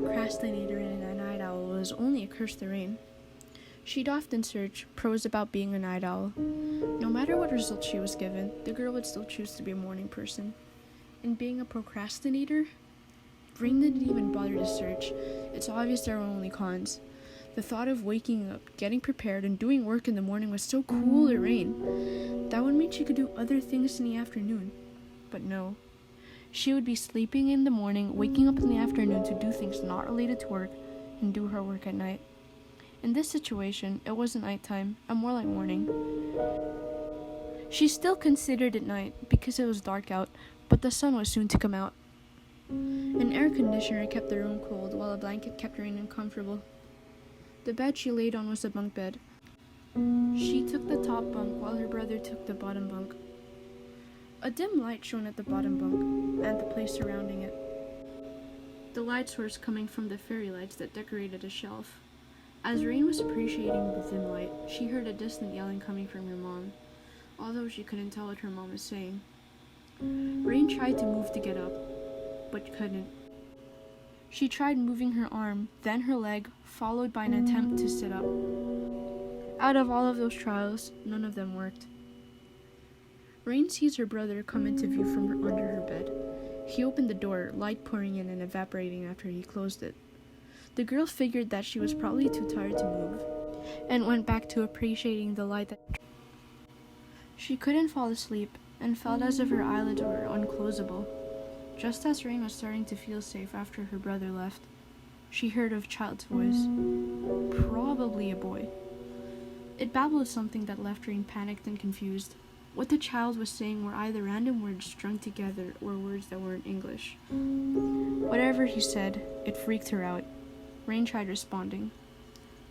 procrastinator and a night owl was only a curse to Rain. She'd often search prose about being a night owl. No matter what result she was given, the girl would still choose to be a morning person. And being a procrastinator, Rain didn't even bother to search. It's obvious there were only cons. The thought of waking up, getting prepared, and doing work in the morning was so cool to Rain. That would mean she could do other things in the afternoon. But no. She would be sleeping in the morning, waking up in the afternoon to do things not related to work, and do her work at night. In this situation, it wasn't nighttime, and more like morning. She still considered it night because it was dark out, but the sun was soon to come out. An air conditioner kept the room cold, while a blanket kept Rain uncomfortable. The bed she laid on was a bunk bed. She took the top bunk while her brother took the bottom bunk. A dim light shone at the bottom bunk and the place surrounding it. The light source coming from the fairy lights that decorated a shelf. As Rain was appreciating the dim light, she heard a distant yelling coming from her mom, although she couldn't tell what her mom was saying. Rain tried to move to get up, but couldn't. She tried moving her arm, then her leg, followed by an attempt to sit up. Out of all of those trials, none of them worked. Rain sees her brother come into view from under her bed. He opened the door, light pouring in and evaporating after he closed it. The girl figured that she was probably too tired to move, and went back to appreciating the light that she couldn't fall asleep, and felt as if her eyelids were unclosable. Just as Rain was starting to feel safe after her brother left, she heard a child's voice. Probably a boy. It babbled something that left Rain panicked and confused. What the child was saying were either random words strung together or words that weren't English. Whatever he said, it freaked her out. Rain tried responding.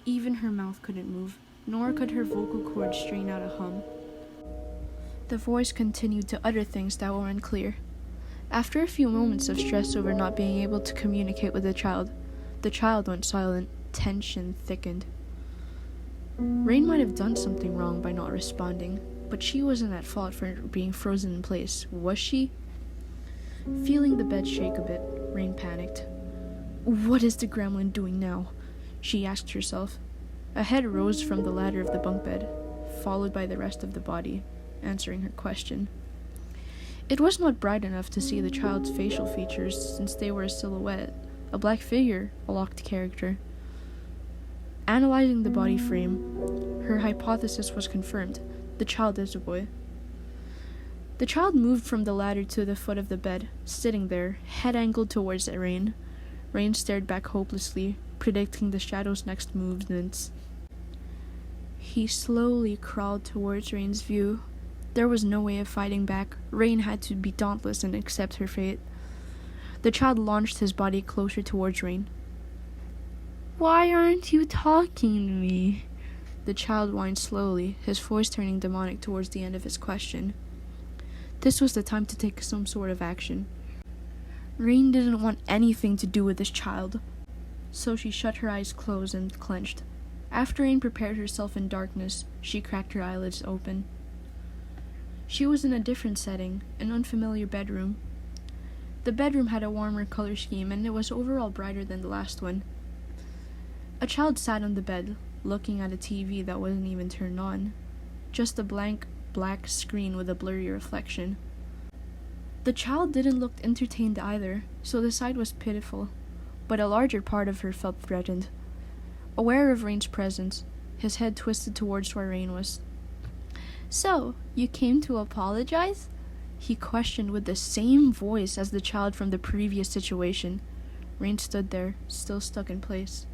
Even her mouth couldn't move, nor could her vocal cords strain out a hum. The voice continued to utter things that were unclear. After a few moments of stress over not being able to communicate with the child went silent. Tension thickened. Rain might have done something wrong by not responding, but she wasn't at fault for being frozen in place, was she? Feeling the bed shake a bit, Rain panicked. What is the gremlin doing now? She asked herself. A head rose from the ladder of the bunk bed, followed by the rest of the body, answering her question. It was not bright enough to see the child's facial features since they were a silhouette, a black figure, a locked character. Analyzing the body frame, her hypothesis was confirmed. The child is a boy. The child moved from the ladder to the foot of the bed, sitting there, head angled towards Rain. Rain stared back hopelessly, predicting the shadow's next movements. He slowly crawled towards Rain's view. There was no way of fighting back. Rain had to be dauntless and accept her fate. The child launched his body closer towards Rain. Why aren't you talking to me? The child whined slowly, his voice turning demonic towards the end of his question. This was the time to take some sort of action. Rain didn't want anything to do with this child, so she shut her eyes closed and clenched. After Rain prepared herself in darkness, she cracked her eyelids open. She was in a different setting, an unfamiliar bedroom. The bedroom had a warmer color scheme, and it was overall brighter than the last one. A child sat on the bed, looking at a TV that wasn't even turned on. Just a blank, black screen with a blurry reflection. The child didn't look entertained either, so the sight was pitiful, but a larger part of her felt threatened. Aware of Rain's presence, his head twisted towards where Rain was. So, you came to apologize? He questioned with the same voice as the child from the previous situation. Rain stood there, still stuck in place.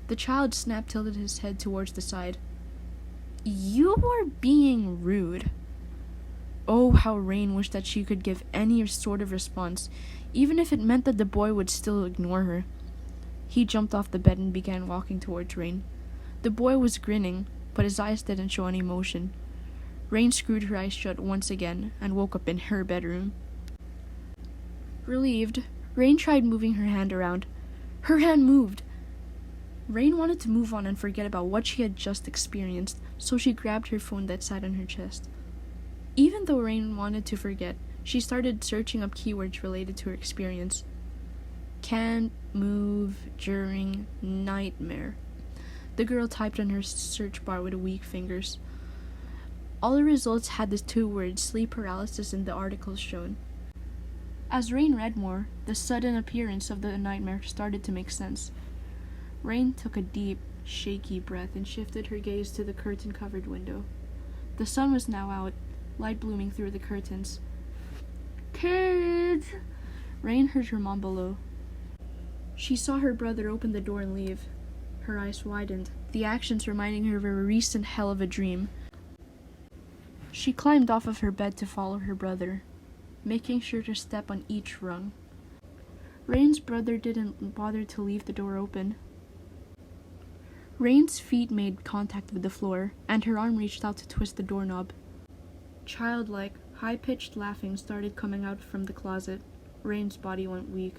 The child tilted his head towards the side. You were being rude. Oh, how Rain wished that she could give any sort of response, even if it meant that the boy would still ignore her. He jumped off the bed and began walking towards Rain. The boy was grinning, but his eyes didn't show any emotion. Rain screwed her eyes shut once again and woke up in her bedroom. Relieved, Rain tried moving her hand around. Her hand moved. Rain wanted to move on and forget about what she had just experienced, so she grabbed her phone that sat on her chest. Even though Rain wanted to forget, she started searching up keywords related to her experience. Can't move during nightmare. The girl typed on her search bar with weak fingers. All the results had the two words sleep paralysis in the articles shown. As Rain read more, the sudden appearance of the nightmare started to make sense. Rain took a deep, shaky breath and shifted her gaze to the curtain-covered window. The sun was now out, light blooming through the curtains. "Kids!" Rain heard her mom below. She saw her brother open the door and leave. Her eyes widened, the actions reminding her of a recent hell of a dream. She climbed off of her bed to follow her brother, making sure to step on each rung. Rain's brother didn't bother to leave the door open. Rain's feet made contact with the floor, and her arm reached out to twist the doorknob. Childlike, high-pitched laughing started coming out from the closet. Rain's body went weak.